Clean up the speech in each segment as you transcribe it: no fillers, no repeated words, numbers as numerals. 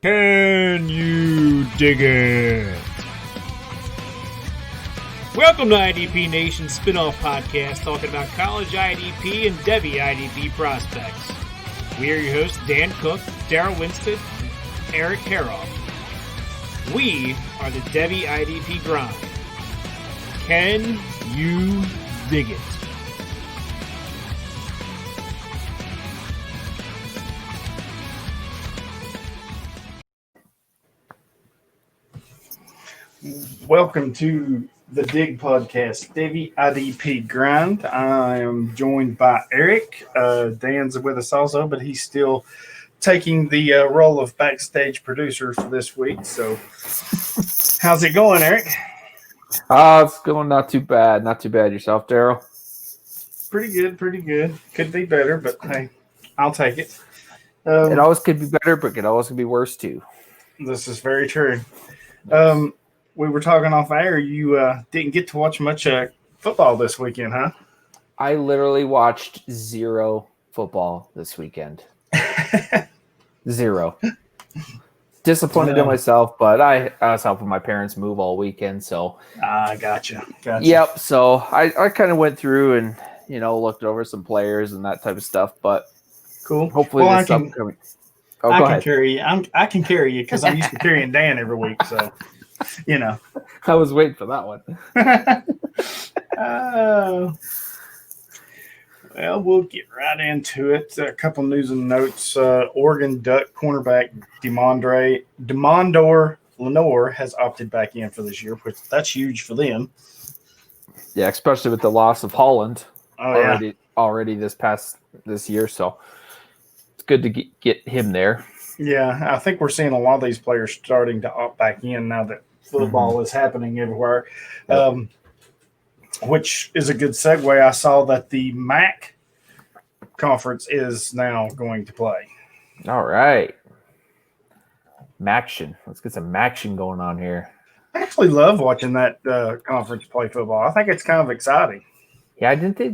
Can you dig it? Welcome to IDP Nation's spin-off podcast talking about college IDP and Debbie IDP prospects. We are your hosts, Dan Cook, Darrell Winstead, and Eric Haroff. We are the Debbie IDP grind. Can you dig it? Welcome to the Dig Podcast, Debbie IDP Grind. I am joined by Eric. Dan's with us also, but he's still taking the role of backstage producer for this week. So, how's it going, Eric? It's going not too bad. Not too bad. Yourself, Darrell? Pretty good. Could be better, but hey, I'll take it. It always could be better, but it always could be worse too. This is very true. We were talking off air. You didn't get to watch much football this weekend, huh? I literally watched zero football this weekend. Zero. Disappointed in myself, but I was helping my parents move all weekend, so. Gotcha. Yep. So I kind of went through and looked over some players and that type of stuff, but cool. Hopefully, well, this upcoming. Oh, I can carry you. I can carry you because I'm used to carrying Dan every week, so. I was waiting for that one. Well, we'll get right into it. A couple news and notes. Oregon Duck cornerback Demondor Lenore has opted back in for this year, which that's huge for them. Yeah, especially with the loss of Holland already this year. So it's good to get him there. Yeah, I think we're seeing a lot of these players starting to opt back in now that football is happening everywhere, which is a good segue. I saw that the MAC conference is now going to play. All right. Maction. Let's get some Maction going on here. I actually love watching that conference play football. I think it's kind of exciting. Yeah, didn't they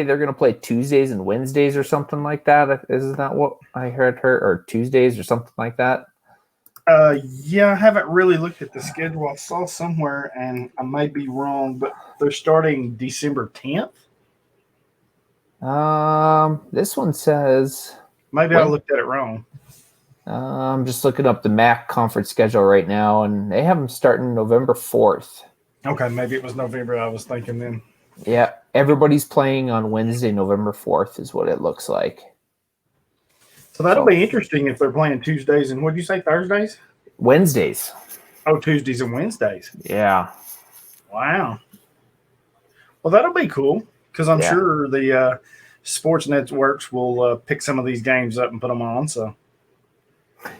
they're going to play Tuesdays and Wednesdays or something like that? Isn't that what I heard? Or Tuesdays or something like that? Yeah, I haven't really looked at the schedule. I saw somewhere, and I may be wrong, but they're starting December 10th. This one says maybe I looked at it wrong. I'm just looking up the MAC conference schedule right now, and they have them starting November 4th. Okay, maybe it was November. I was thinking then. Yeah, everybody's playing on Wednesday, November 4th is what it looks like. So that'll be interesting if they're playing Tuesdays and what did you say, Thursdays? Wednesdays. Oh, Tuesdays and Wednesdays. Yeah. Wow. Well, that'll be cool because I'm sure the sports networks will pick some of these games up and put them on. So.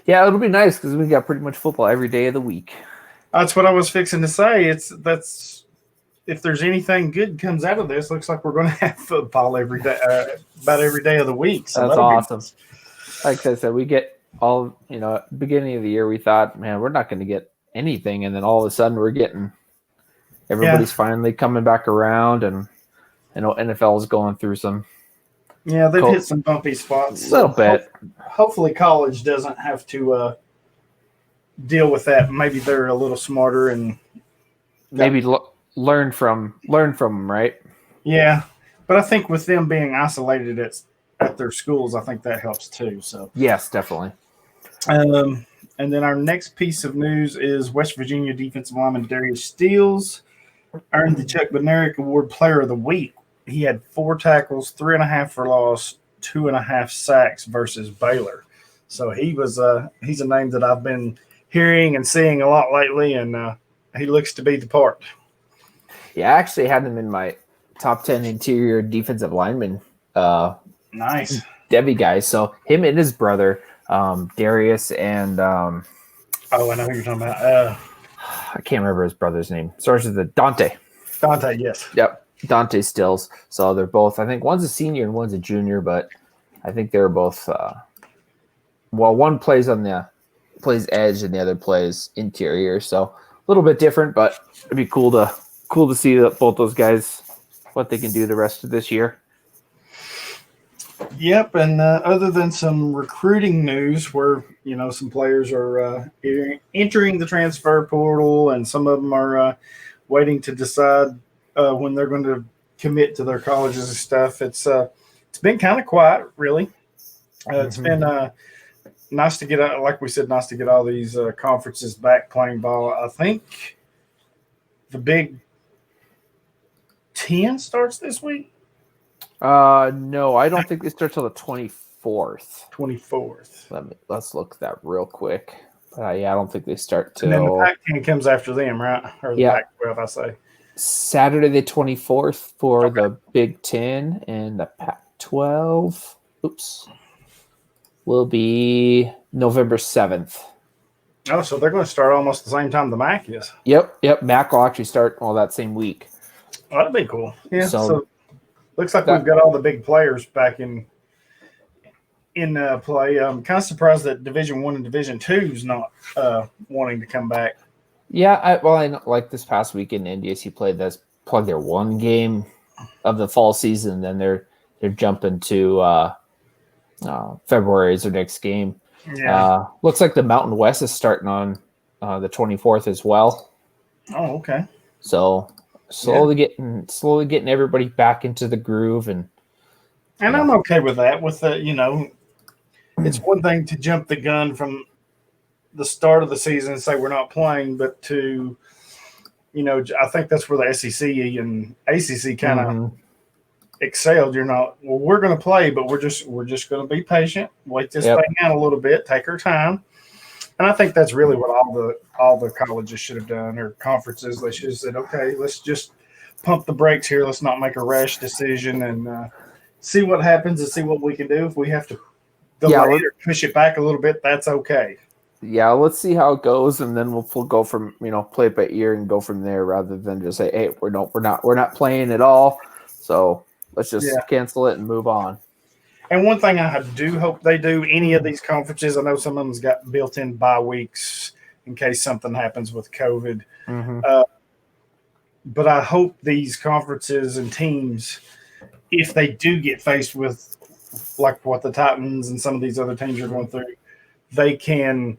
Yeah, it'll be nice because we got pretty much football every day of the week. That's what I was fixing to say. If there's anything good comes out of this, looks like we're going to have football every day, about every day of the week. So that's awesome. Like I said, we get all, beginning of the year, we thought, man, we're not going to get anything. And then all of a sudden everybody's finally coming back around. And, NFL is going through some. Yeah, they've hit some bumpy spots. A little bit. Hopefully college doesn't have to deal with that. Maybe they're a little smarter and maybe learn from them, right? Yeah, but I think with them being isolated at their schools, I think that helps too. So yes, definitely. And then our next piece of news is West Virginia defensive lineman Darius Steele earned the Chuck Bonnerick Award Player of the Week. He had 4 tackles, 3.5 for loss, 2.5 sacks versus Baylor. So he's a name that I've been hearing and seeing a lot lately, and he looks to be the part. Yeah, I actually had him in my top 10 interior defensive lineman. Nice. Debbie guys. So him and his brother, Darius and I know who you're talking about. I can't remember his brother's name. Starts with the Dante. Dante, yes. Yep. Dante Stills. So they're both, I think one's a senior and one's a junior, but I think they're both one plays edge and the other plays interior. So a little bit different, but it'd be cool to see that both those guys, what they can do the rest of this year. Yep, and other than some recruiting news where, some players are entering the transfer portal and some of them are waiting to decide when they're going to commit to their colleges and stuff, it's been kind of quiet, really. It's been nice to get out, like we said, nice to get all these conferences back playing ball. I think the Big Ten starts this week. No, I don't think they start till the 24th. 24th. Let's look at that real quick. Yeah, I don't think they start till. And then the Pac-10 comes after them, right? Or the Pac-12, I say. Saturday the 24th for the Big Ten, and the Pac-12. Will be November 7th. Oh, so they're going to start almost the same time the MAC is. Yep. MAC will actually start all that same week. Oh, that'd be cool. Yeah. So looks like we've got all the big players back in play. I'm kind of surprised that Division I and Division II is not wanting to come back. Yeah, I know, like this past weekend, NDSU played their one game of the fall season, then they're jumping to February is their next game. Yeah. Looks like the Mountain West is starting on the 24th as well. Oh, okay. So slowly getting everybody back into the groove, and I'm okay with that. With the it's one thing to jump the gun from the start of the season and say we're not playing, but to I think that's where the SEC and ACC kind of excelled. You're not, well, we're going to play, but we're just going to be patient, wait this thing out a little bit, take our time. And I think that's really what all the colleges should have done, or conferences. They should have said, okay, let's just pump the brakes here. Let's not make a rash decision and see what happens and see what we can do. If we have to delay it or push it back a little bit, that's okay. Yeah, let's see how it goes, and then we'll go from play it by ear and go from there, rather than just say, hey, we're not playing at all. So let's just cancel it and move on. And one thing I do hope they do, any of these conferences, I know some of them's got built-in bye weeks in case something happens with COVID. But I hope these conferences and teams, if they do get faced with like what the Titans and some of these other teams are going through, they can.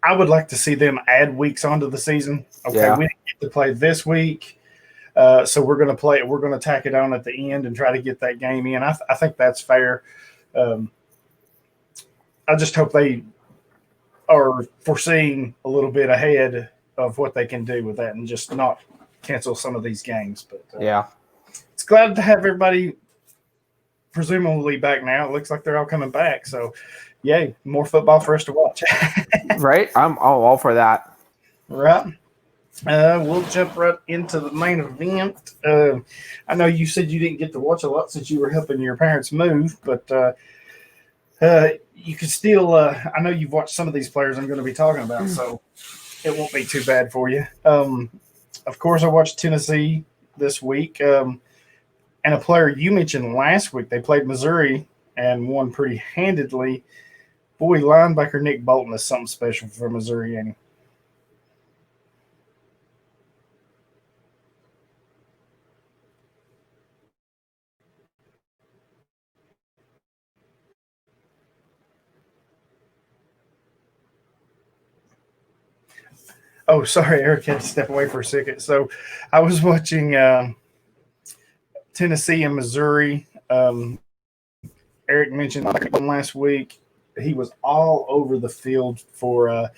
I would like to see them add weeks onto the season. Okay, we didn't get to play this week. So we're going to play it. We're going to tack it on at the end and try to get that game in. I think that's fair. I just hope they are foreseeing a little bit ahead of what they can do with that and just not cancel some of these games. But it's glad to have everybody presumably back now. It looks like they're all coming back. So, yay, more football for us to watch. Right? I'm all for that. Right. We'll jump right into the main event. I know you said you didn't get to watch a lot since you were helping your parents move, but you could still I know you've watched some of these players I'm going to be talking about, so it won't be too bad for you. Of course, I watched Tennessee this week, and a player you mentioned last week, they played Missouri and won pretty handedly. Boy, linebacker Nick Bolton is something special for Missouri, ain't he? Oh, sorry, Eric had to step away for a second. So I was watching Tennessee and Missouri. Eric mentioned last week. He was all over the field for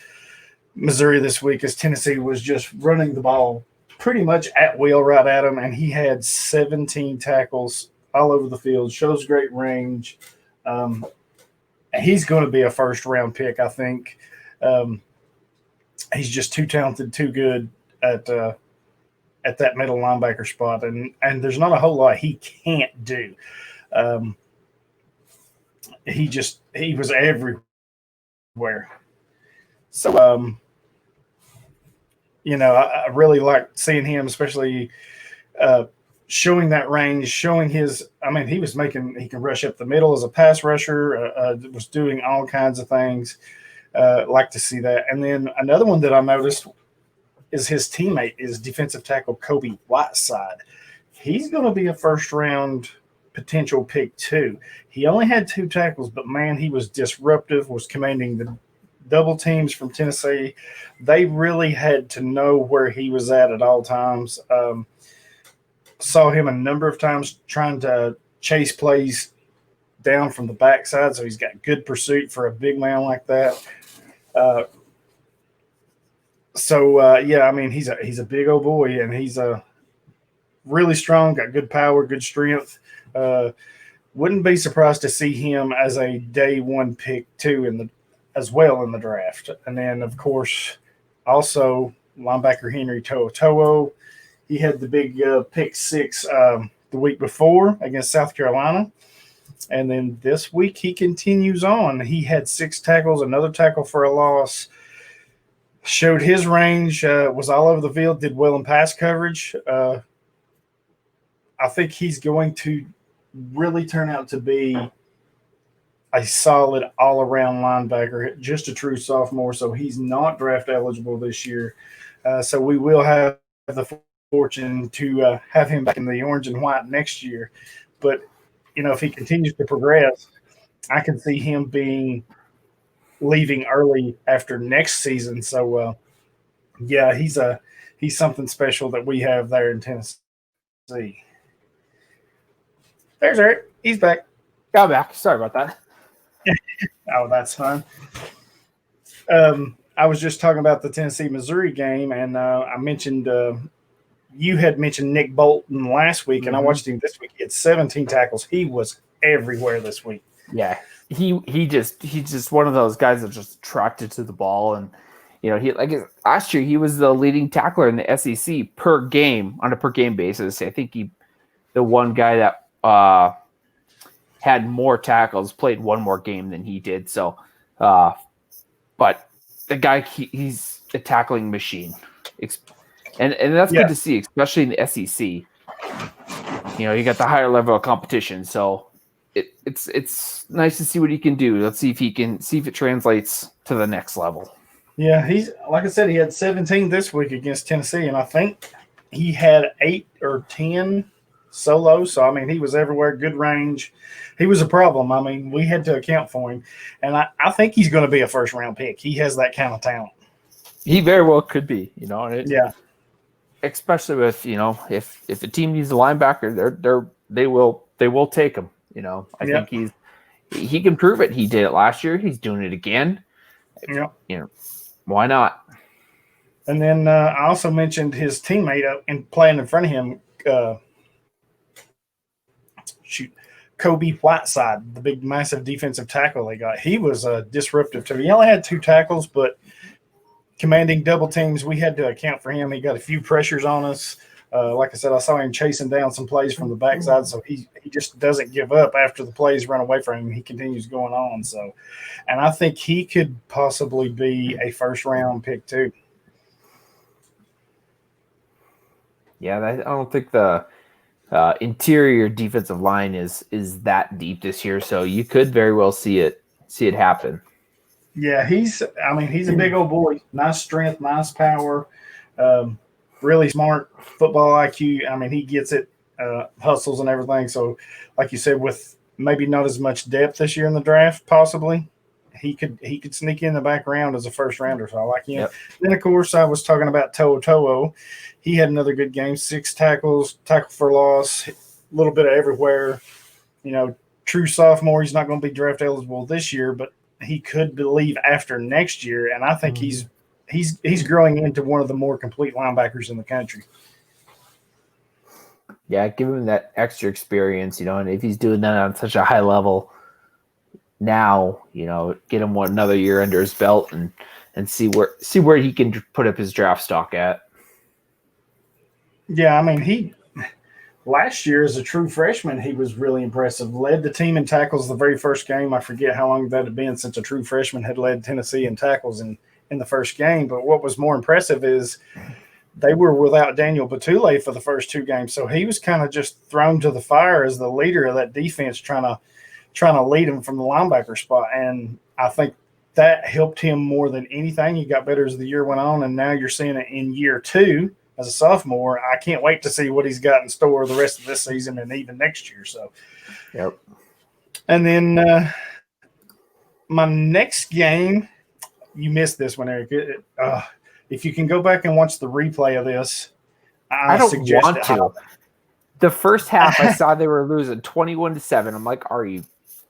Missouri this week as Tennessee was just running the ball pretty much at will right at him, and he had 17 tackles all over the field, shows great range. He's going to be a first-round pick, I think. He's just too talented, too good at that middle linebacker spot, and there's not a whole lot he can't do. He was everywhere. So, I really like seeing him, especially showing that range, showing his. I mean, he can rush up the middle as a pass rusher. Was doing all kinds of things. Like to see that. And then another one that I noticed is his teammate is defensive tackle Kobe Whiteside. He's going to be a first-round potential pick 2. He only had 2 tackles, but man, he was disruptive, was commanding the double teams from Tennessee. They really had to know where he was at all times. Saw him a number of times trying to chase plays down from the backside, so he's got good pursuit for a big man like that. Yeah, I mean, he's a big old boy, and he's really strong, got good power, good strength. Wouldn't be surprised to see him as a day 1 pick 2 as well in the draft. And then, of course, also linebacker Henry To'oTo'o. He had the big pick 6 the week before against South Carolina. And then this week he continues on. He had 6 tackles, another tackle for a loss. Showed his range, was all over the field, did well in pass coverage. I think he's going to really turn out to be a solid all-around linebacker, just a true sophomore, so he's not draft eligible this year. So we will have the fortune to have him back in the orange and white next year. But, if he continues to progress, I can see him leaving early after next season. So, yeah, he's something special that we have there in Tennessee. There's Eric. He's back. Got back. Sorry about that. Oh, that's fine. I was just talking about the Tennessee-Missouri game, and I mentioned you had mentioned Nick Bolton last week, and I watched him this week. He had 17 tackles. He was everywhere this week. Yeah, he's just one of those guys that just attracted to the ball, and last year he was the leading tackler in the SEC per game on a per game basis. I think the one guy that had more tackles played one more game than he did. So, but the guy he's a tackling machine, and that's good to see, especially in the SEC. You got the higher level of competition, so it's nice to see what he can do. Let's see if it translates to the next level. Yeah, he's like I said, he had 17 this week against Tennessee, and I think he had 8 or 10 solos. So I mean, he was everywhere, good range. He was a problem. I mean, we had to account for him, and I think he's going to be a first round pick. He has that kind of talent. He very well could be, Yeah. Especially with if a team needs a linebacker, they will take him. I think he can prove it. He did it last year. He's doing it again. Yeah. Why not? And then I also mentioned his teammate and playing in front of him. Kobe Whiteside, the big, massive defensive tackle they got. He was disruptive too. He only had 2 tackles, but commanding double teams, we had to account for him. He got a few pressures on us. Like I said, I saw him chasing down some plays from the backside, so he just doesn't give up after the plays run away from him. He continues going on. So, and I think he could possibly be a first-round pick too. Yeah, I don't think the interior defensive line is that deep this year, so you could very well see it happen. Yeah, he's a big old boy. Nice strength, nice power, really smart football IQ. I mean, he gets it, hustles and everything. So, like you said, with maybe not as much depth this year in the draft, possibly he could sneak in the back round as a first rounder. So I like him. Yep. Then, of course, I was talking about To'oTo'o. He had another good game, 6 tackles, tackle for loss, a little bit of everywhere. True sophomore. He's not going to be draft eligible this year, but he could leave after next year, and I think he's growing into one of the more complete linebackers in the country. Yeah, give him that extra experience, and if he's doing that on such a high level now, get him another year under his belt and see where he can put up his draft stock at. Yeah, I mean, last year as a true freshman, he was really impressive. Led the team in tackles the very first game. I forget how long that had been since a true freshman had led Tennessee in tackles in the first game. But what was more impressive is they were without Daniel Batule for the first 2 games. So he was kind of just thrown to the fire as the leader of that defense, trying to lead him from the linebacker spot. And I think that helped him more than anything. He got better as the year went on, and now you're seeing it in year 2 as a sophomore. I can't wait to see what he's got in store the rest of this season and even next year. So, Yep. And then my next game, you missed this one, Eric. If you can go back and watch the replay of this, I don't want to. The first half, I saw they were losing 21-7. I'm like, are you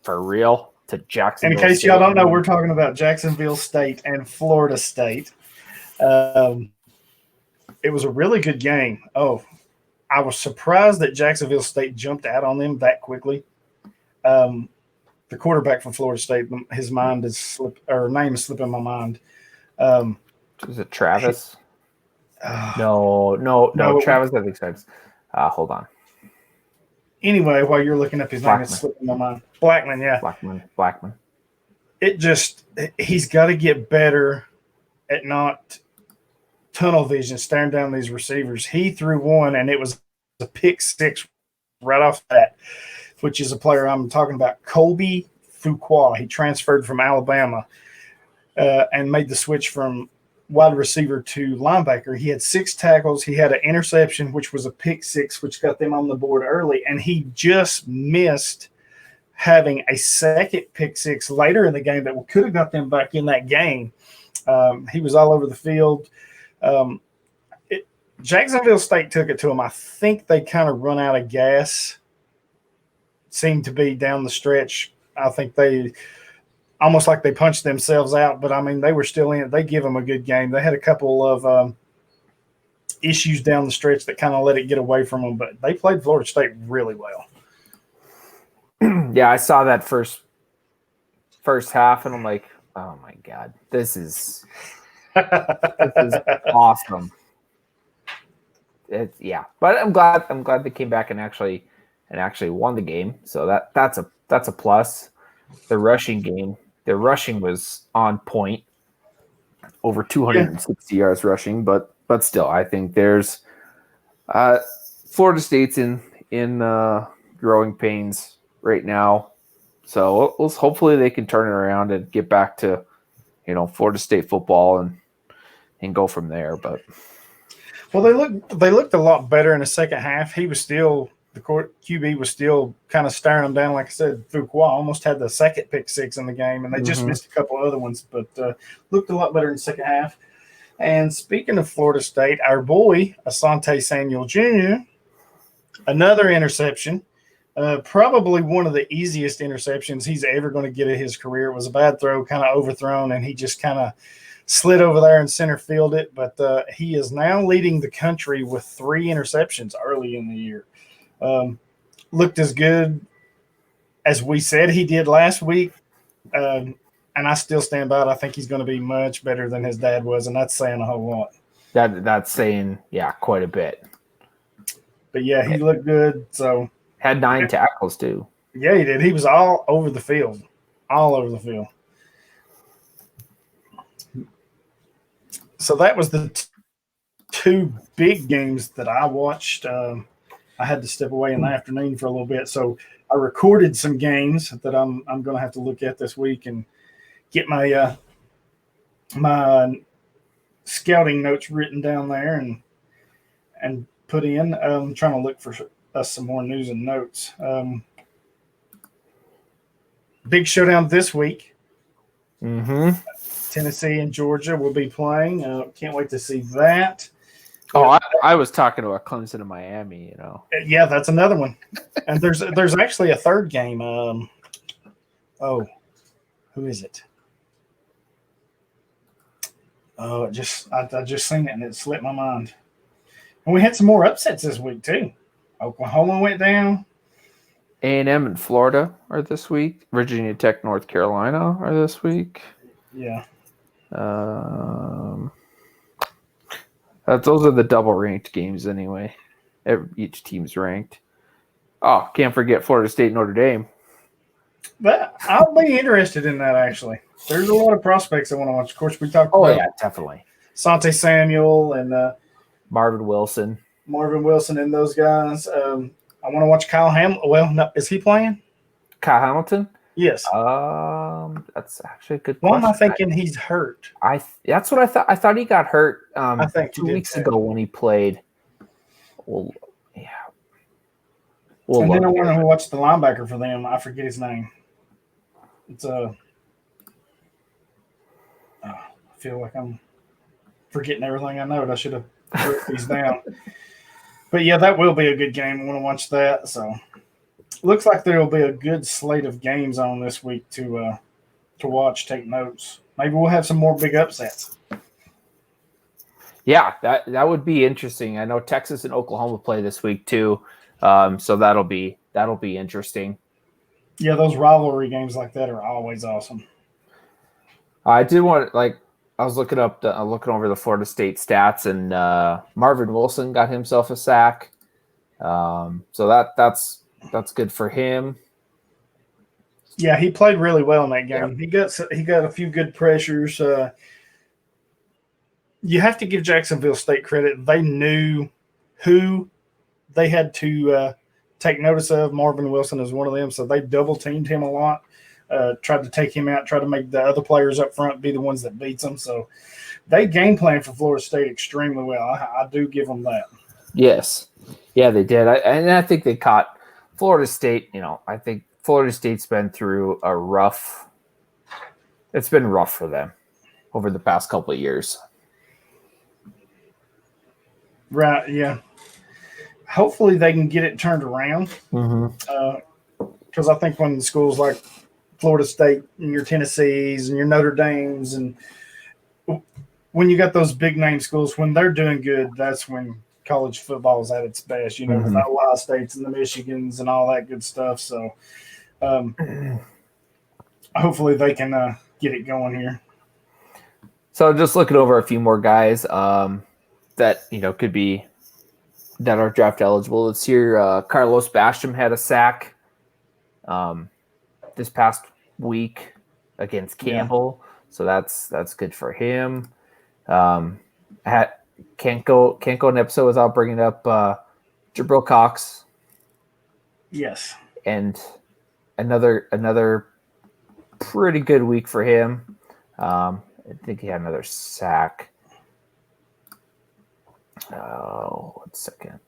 for real? To Jacksonville. In case State. y'all don't know, we're talking about Jacksonville State and Florida State. It was a really good game. Oh, I was surprised that Jacksonville State jumped out on them that quickly. The quarterback from Florida State, his name is slipping my mind. Is it Travis? No. Travis doesn't make sense. Hold on. Anyway, while you're looking up his name, it's slipping my mind. Blackman, yeah. Blackman. He's got to get better at not tunnel vision, staring down these receivers. He threw one, and it was a pick six right off that, which is a player I'm talking about, Colby Fuqua. He transferred from Alabama and made the switch from wide receiver to linebacker. He had 6 tackles. He had an interception, which was a pick six, which got them on the board early. And he just missed having a second pick six later in the game that could have got them back in that game. He was all over the field. Jacksonville State took it to him. I think they kind of run out of gas. Seemed to be down the stretch. I think they almost like they punched themselves out, but I mean, they were still in it. They give them a good game. They had a couple of issues down the stretch that kind of let it get away from them, but they played Florida State really well. Yeah, I saw that first half, and I'm like, oh my God, this is awesome. But I'm glad they came back and actually won the game. So that's a plus. The rushing was on point, over 260 yards rushing, but still, I think there's Florida State's in growing pains right now. So hopefully they can turn it around and get back to Florida State football and go from there. But they looked a lot better in the second half. He was still. The QB was still kind of staring them down. Like I said, Fuqua almost had the second pick six in the game, and they just missed a couple other ones, but looked a lot better in the second half. And speaking of Florida State, our boy, Asante Samuel Jr., another interception, probably one of the easiest interceptions he's ever going to get in his career. It was a bad throw, kind of overthrown, and he just kind of slid over there and center field it. But he is now leading the country with 3 interceptions early in the year. Looked as good as we said he did last week, and I still stand by it. I think he's going to be much better than his dad was, and that's saying a whole lot. That's saying, quite a bit. But, he looked good. So had 9 tackles, too. Yeah, he did. He was all over the field. So that was the 2 big games that I watched. I had to step away in the afternoon for a little bit, so I recorded some games that I'm going to have to look at this week and get my my scouting notes written down there and put in. I'm trying to look for us some more news and notes. Big showdown this week. Tennessee and Georgia will be playing. Can't wait to see that. Oh, I was talking about Clemson and Miami, Yeah, that's another one. And there's actually a third game. Who is it? Oh, I just seen it and it slipped my mind. And we had some more upsets this week too. Oklahoma went down. A&M and Florida are this week. Virginia Tech, North Carolina are this week. Yeah. Those are the double-ranked games anyway. Each team's ranked. Oh, can't forget Florida State, Notre Dame. But I'll be interested in that, actually. There's a lot of prospects I want to watch. Of course, we talked about definitely. Asante Samuel and Marvin Wilson and those guys. I want to watch Kyle Hamilton. Well, no, is he playing? Kyle Hamilton? Yes. That's actually a good Why question. am I thinking he's hurt? That's what I thought. I thought he got hurt I think 2 weeks ago when he played. Well, yeah. And then I went and watched the linebacker for them. I forget his name. It's I feel like I'm forgetting everything I know. I should have wrote these down. But yeah, that will be a good game. I want to watch that. So looks like there will be a good slate of games on this week to watch, take notes. Maybe we'll have some more big upsets. Yeah, that would be interesting. I know Texas and Oklahoma play this week too, so that'll be interesting. Yeah, those rivalry games like that are always awesome. I did want I was looking over the Florida State stats, and Marvin Wilson got himself a sack, so that's good for him. Yeah, he played really well in that game. Yep. He got a few good pressures. You have to give Jacksonville State credit. They knew who they had to take notice of. Marvin Wilson is one of them, so they double teamed him a lot. Tried to take him out, try to make the other players up front be the ones that beats them. So they game plan for Florida State extremely well. I do give them that. Yes. Yeah, they did. I think they caught Florida State. I think Florida State's been through it's been rough for them over the past couple of years. Right, yeah. Hopefully they can get it turned around. Because I think when schools like Florida State and your Tennessees and your Notre Dames, and when you got those big name schools, when they're doing good, that's when college football is at its best. The Ohio States and the Michigans and all that good stuff. So hopefully they can get it going here. So just looking over a few more guys that could be that are draft eligible. It's here. Carlos Basham had a sack this past week against Campbell, so that's good for him. Can't go an episode without bringing up Jabril Cox. Yes, and another pretty good week for him. I think he had another sack. Oh, 1 second.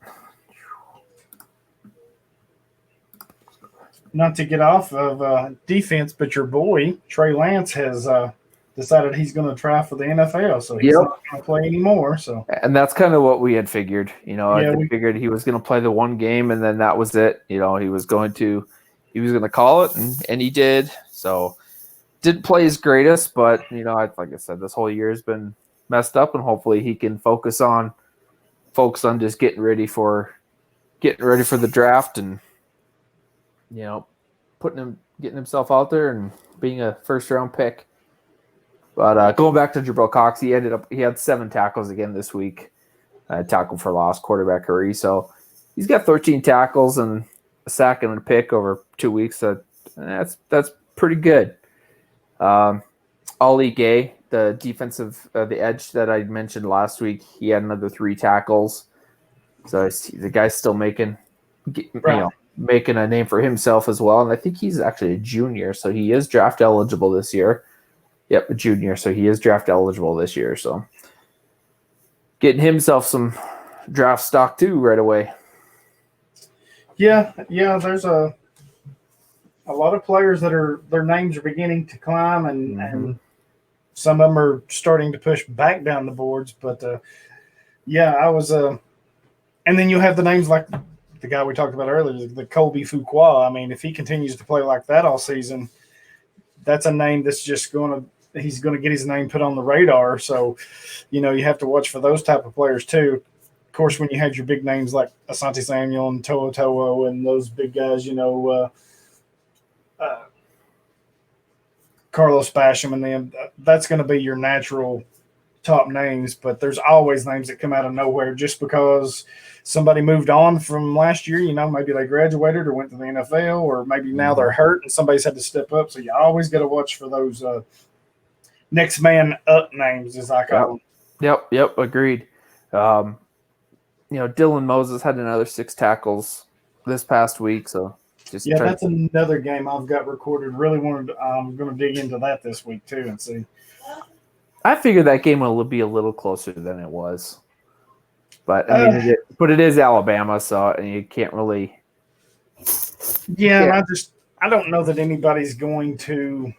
Not to get off of defense, but your boy Trey Lance has decided he's going to try for the NFL, so he's not going to play anymore. So, and that's kind of what we had figured. We figured he was going to play the one game, and then that was it. He was going to call it, and he did. So, didn't play his greatest, but like I said, this whole year has been messed up, and hopefully he can focus on just getting ready for the draft and getting himself out there and being a first round pick. But going back to Jabril Cox, he had 7 tackles again this week. Tackle for loss, quarterback hurry. So he's got 13 tackles and a sack and a pick over 2 weeks. So that's pretty good. Ali Gay, the the edge that I mentioned last week, he had another 3 tackles. So the guy's still making a name for himself as well. And I think he's actually a junior, so he is draft eligible this year. Yep, a junior, so he is draft eligible this year. So getting himself some draft stock too right away. Yeah. There's a lot of players that their names are beginning to climb, and some of them are starting to push back down the boards. But I was and then you have the names like the guy we talked about earlier, the Colby Fuqua. I mean, if he continues to play like that all season, that's a name that's just he's going to get his name put on the radar. So, you have to watch for those type of players too. Of course, when you have your big names like Asante Samuel and Toa Toa and those big guys, Carlos Basham and them, that's going to be your natural top names. But there's always names that come out of nowhere just because somebody moved on from last year. Maybe they graduated or went to the NFL, or maybe now they're hurt and somebody's had to step up. So you always got to watch for those next man up names, as I call them. Yep, agreed. Dylan Moses had another 6 tackles this past week, so That's another game I've got recorded. Really wanted. I'm going to dig into that this week too and see. I figured that game will be a little closer than it was, but I mean, it is Alabama, so you can't really. Yeah, and I don't know that anybody's going to.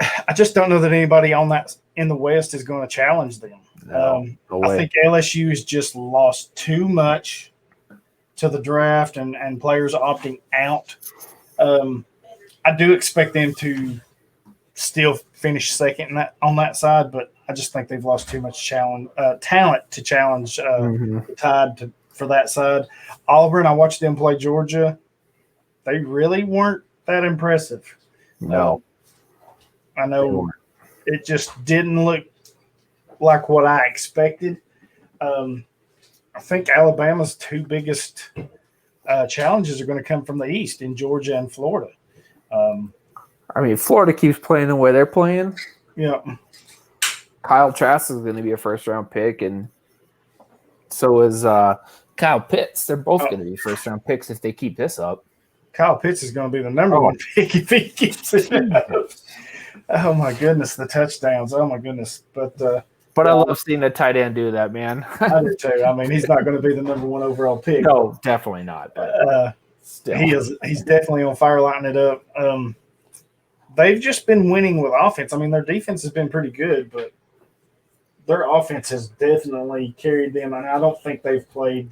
I just don't know that anybody on that in the West is going to challenge them. No way. I think LSU has just lost too much to the draft and players opting out. I do expect them to still finish second on that side, but I just think they've lost too much talent to challenge the Tide for that side. Auburn, I watched them play Georgia. They really weren't that impressive. No. I know it just didn't look like what I expected. I think Alabama's two biggest challenges are going to come from the East in Georgia and Florida. I mean, Florida keeps playing the way they're playing. Yeah. Kyle Trask is going to be a first-round pick, and so is Kyle Pitts. They're both going to be first-round picks if they keep this up. Kyle Pitts is going to be the number one pick if he keeps it up. Oh, my goodness, the touchdowns. Oh, my goodness. But I love seeing the tight end do that, man. I do too. I mean, he's not going to be the number one overall pick. No, definitely not. But still. He's definitely on fire, lighting it up. They've just been winning with offense. I mean, their defense has been pretty good, but their offense has definitely carried them. And I don't think they've played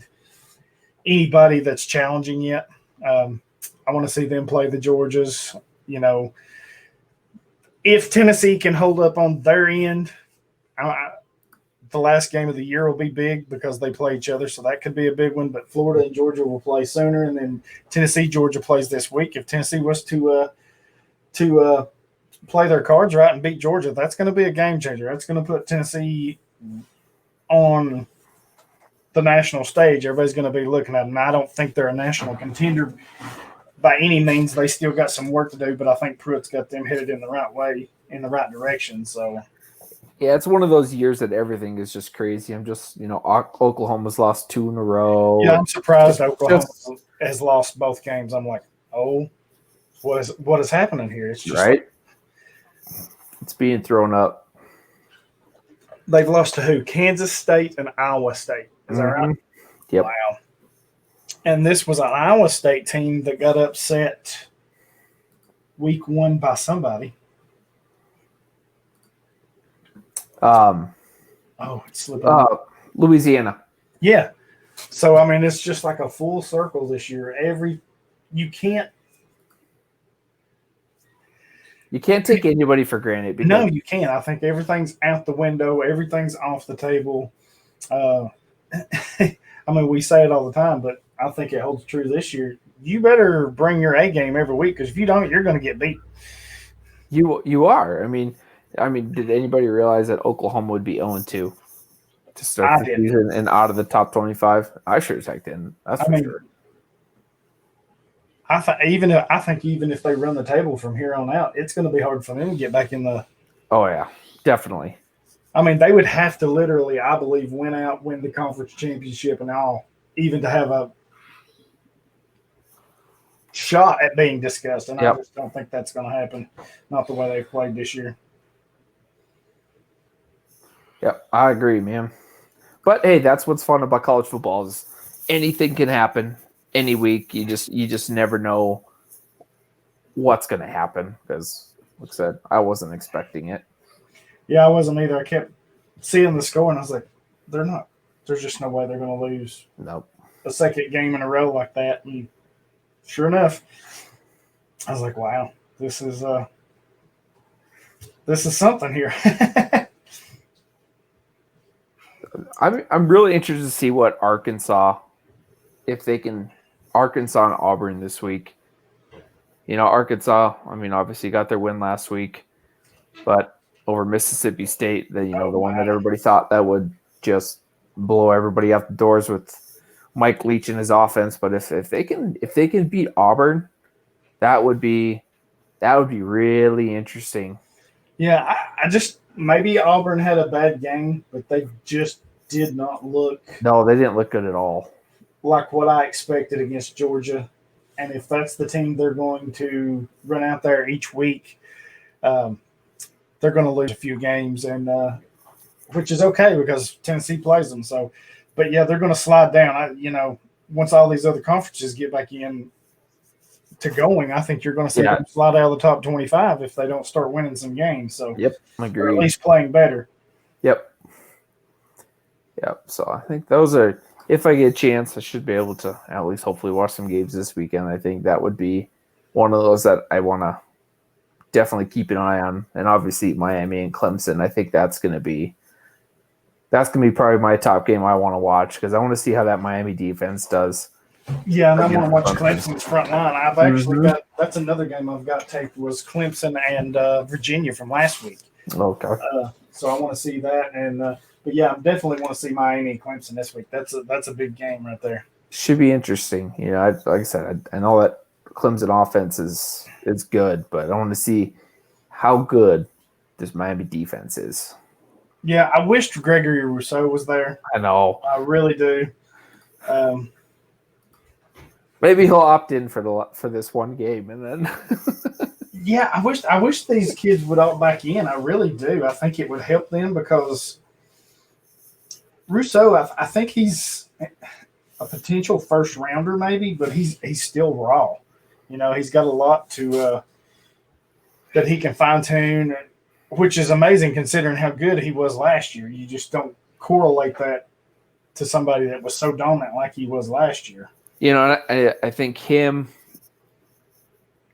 anybody that's challenging yet. I want to see them play the Georgias. You know, if Tennessee can hold up on their end, the last game of the year will be big because they play each other, so that could be a big one. But Florida and Georgia will play sooner, and then Tennessee, Georgia plays this week. If Tennessee was to play their cards right and beat Georgia, that's going to be a game changer. That's going to put Tennessee on the national stage. Everybody's going to be looking at them. I don't think they're a national contender by any means. They still got some work to do, but I think Pruitt's got them headed in the right way, in the right direction. So, yeah, it's one of those years that everything is just crazy. I'm just, Oklahoma's lost 2 in a row. Yeah, I'm surprised Oklahoma has lost both games. I'm like, what is happening here? It's just right. It's being thrown up. They've lost to who? Kansas State and Iowa State. Is that right? Yep. Wow. And this was an Iowa State team that got upset week 1 by somebody. It's slipping. Louisiana. Yeah. So, I mean, it's just like a full circle this year. You can't take anybody for granted. No, you can't. I think everything's out the window. Everything's off the table. I mean, we say it all the time, but I think it holds true this year. You better bring your A game every week, because if you don't, you're going to get beat. You are. I mean, did anybody realize that Oklahoma would be 0-2 to start the season and out of the top 25? I sure as heck didn't. That's for sure. I think even if they run the table from here on out, it's going to be hard for them to get back in the. Oh yeah, definitely. I mean, they would have to literally, I believe, win the conference championship and all, even to have a shot at being discussed. And I just don't think that's going to happen. Not the way they've played this year. Yep, I agree, man. But hey, that's what's fun about college football is anything can happen any week. You just never know what's going to happen because, like I said, I wasn't expecting it. Yeah, I wasn't either. I kept seeing the score, and I was like, there's just no way they're going to lose a second game in a row like that. And sure enough, I was like, wow, this is something here. I'm really interested to see what Arkansas and Auburn this week. Arkansas, obviously got their win last week, but over Mississippi State, the one that everybody thought that would just blow everybody out the doors with Mike Leach and his offense. But if they can beat Auburn, that would be really interesting. Yeah, I just maybe Auburn had a bad game, but they just did not look. No, they didn't look good at all. like what I expected against Georgia. And if that's the team they're going to run out there each week, they're going to lose a few games, and which is okay because Tennessee plays them. So, but yeah, they're going to slide down. Once all these other conferences get back in to going, I think you're going to see them slide out of the top 25 if they don't start winning some games. So, I agree. Or at least playing better. Yep. So I think those are. If I get a chance, I should be able to at least hopefully watch some games this weekend. I think that would be one of those that I want to definitely keep an eye on. And obviously Miami and Clemson, I think that's going to be probably my top game I want to watch because I want to see how that Miami defense does. Yeah, and I want to watch Clemson's front line. I've actually got – that's another game I've got taped was Clemson and Virginia from last week. Okay. So I want to see that. And but, yeah, I definitely want to see Miami and Clemson this week. That's a big game right there. Should be interesting. Like I said, I know that Clemson offense is good, but I want to see how good this Miami defense is. Yeah, I wished Gregory Rousseau was there. I know. I really do. Maybe he'll opt in for this one game, and then. Yeah, I wish these kids would opt back in. I really do. I think it would help them because Rousseau, I think he's a potential first rounder maybe, but he's still raw. He's got a lot to that he can fine tune, which is amazing considering how good he was last year. You just don't correlate that to somebody that was so dominant like he was last year. And I think him,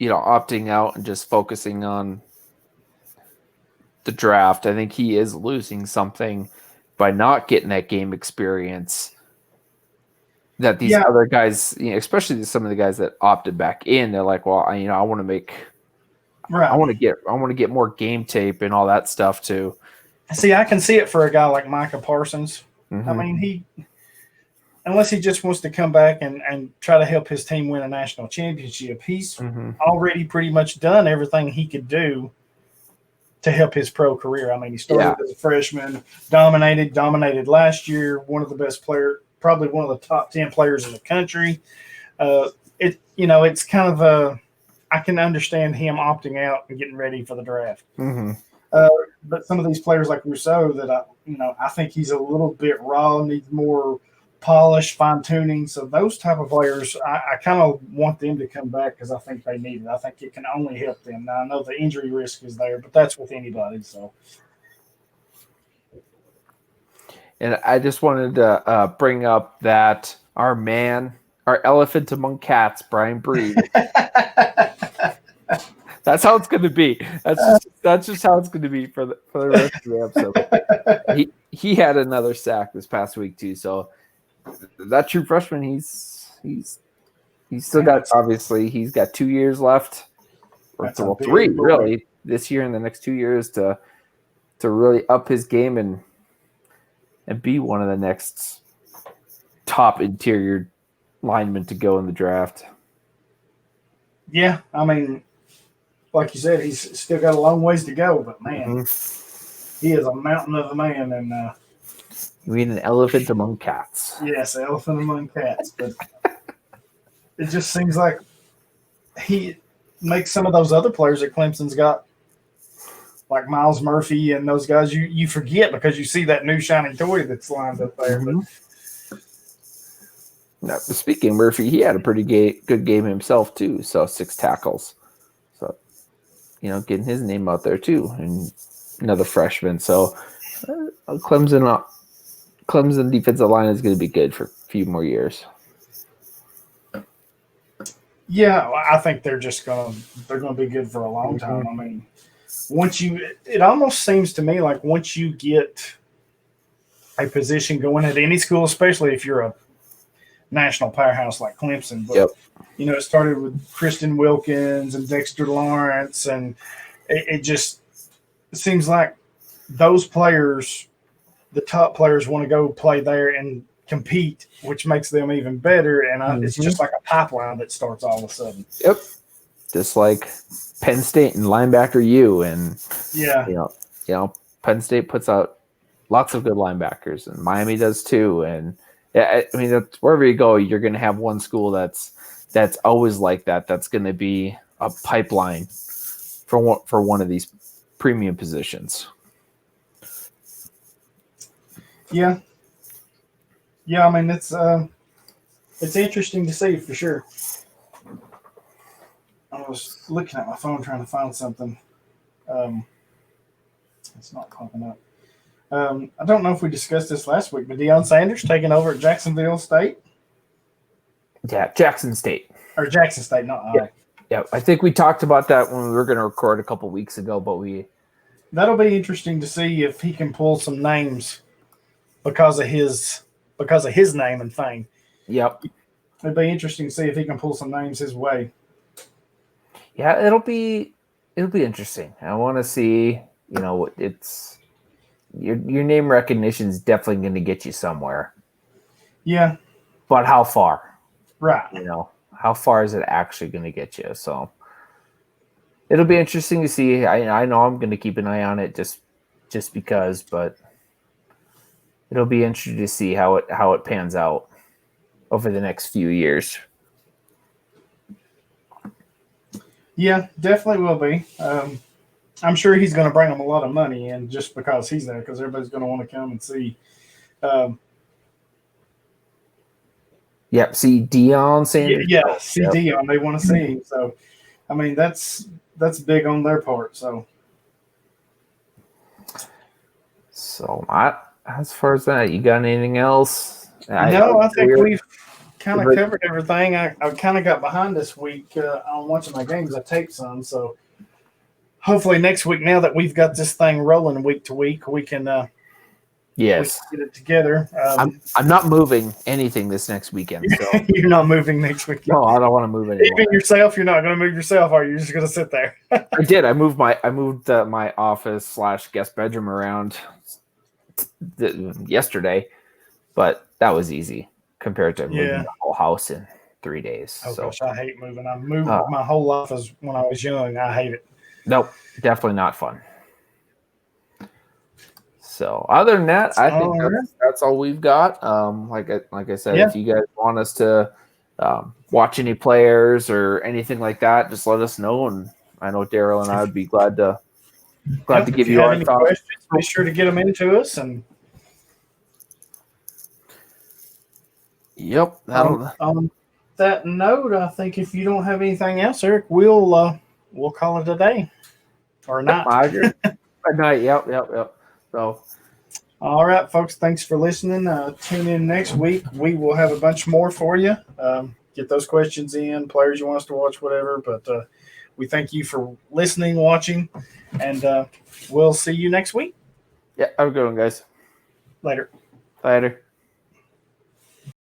opting out and just focusing on the draft, I think he is losing something by not getting that game experience that these other guys, especially some of the guys that opted back in, they're like, well, I want to make, I want to get more game tape and all that stuff too. See, I can see it for a guy like Micah Parsons. Mm-hmm. I mean, unless he just wants to come back and try to help his team win a national championship, he's already pretty much done everything he could do to help his pro career. I mean, he started as a freshman, dominated last year, one of the best players, probably one of the top 10 players in the country. It's kind of I can understand him opting out and getting ready for the draft. Mm-hmm. But some of these players like Rousseau that I think he's a little bit raw, needs more polish, fine-tuning. So those type of players, I kind of want them to come back because I think they need it. I think it can only help them. Now, I know the injury risk is there, but that's with anybody. So, and I just wanted to bring up that our elephant among cats, Brian Breed. That's how it's going to be. That's just how it's going to be for the rest of the episode. He had another sack this past week too. So that true freshman, he's still got, obviously he's got 2 years left, or 3 really this year and the next 2 years to really up his game and be one of the next top interior linemen to go in the draft. Yeah, I mean, like you said, he's still got a long ways to go, but man, he is a mountain of a man. And you mean an elephant among cats? Yes, elephant among cats. But it just seems like he makes some of those other players that Clemson's got, like Miles Murphy and those guys, you forget because you see that new shiny toy that's lined up there. Mm-hmm. But speaking of Murphy, he had a pretty good game himself too. So 6 tackles. So, getting his name out there too, and another freshman. So Clemson defensive line is going to be good for a few more years. Yeah, I think they're going to be good for a long time. I mean, it almost seems to me like once you get a position going at any school, especially if you're a national powerhouse like Clemson, but it started with Kristen Wilkins and Dexter Lawrence, and it just seems like those players, the top players, want to go play there and compete, which makes them even better. And it's just like a pipeline that starts all of a sudden. Yep, just like Penn State and linebacker U, and Penn State puts out lots of good linebackers, and Miami does too, and Yeah, I mean, that's, wherever you go, you're going to have one school that's always like that. That's going to be a pipeline for one of these premium positions. Yeah. Yeah, I mean, it's interesting to see for sure. I was looking at my phone trying to find something. It's not popping up. I don't know if we discussed this last week, but Deion Sanders taking over at Jacksonville State. Yeah, Jackson State. Or Jackson State, not I. Yeah, I think we talked about that when we were going to record a couple weeks ago, but that'll be interesting to see if he can pull some names because of his name and fame. Yep. It'd be interesting to see if he can pull some names his way. Yeah, it'll be interesting. I want to see, it's your name recognition is definitely going to get you somewhere. Yeah. But how far? Right. How far is it actually going to get you? So it'll be interesting to see. I know I'm going to keep an eye on it just because, but it'll be interesting to see how it pans out over the next few years. Yeah, definitely will be. I'm sure he's going to bring them a lot of money in just because he's there, because everybody's going to want to come and see. Yep, see Deion Sanders. Yeah, see Deion. They want to see him. So, I mean, that's big on their part. So, as far as that, you got anything else? I think we've kind of covered everything. I kind of got behind this week on watching my games. I taped some, so hopefully next week, now that we've got this thing rolling week to week, we can yes, we can get it together. I'm not moving anything this next weekend. So. You're not moving next weekend. No, I don't want to move anymore. Even yourself, you're not going to move yourself, are you? You're just going to sit there. I did. I moved my office / guest bedroom around yesterday, but that was easy compared to moving the whole house in 3 days. Oh gosh, I hate moving. I moved my whole life when I was young. I hate it. Nope, definitely not fun. So other than that, I think that's all we've got. Like I said, if you guys want us to watch any players or anything like that, just let us know. And I know Darrell and I would be glad to give you our thoughts. Questions, be sure to get them into us. And yep. On that note, I think if you don't have anything else, Eric, we'll call it a day or not. A night. Yep. So, all right, folks. Thanks for listening. Tune in next week. We will have a bunch more for you. Get those questions in, players you want us to watch, whatever. But we thank you for listening, watching, and we'll see you next week. Yeah, have a good one, guys. Later. Later.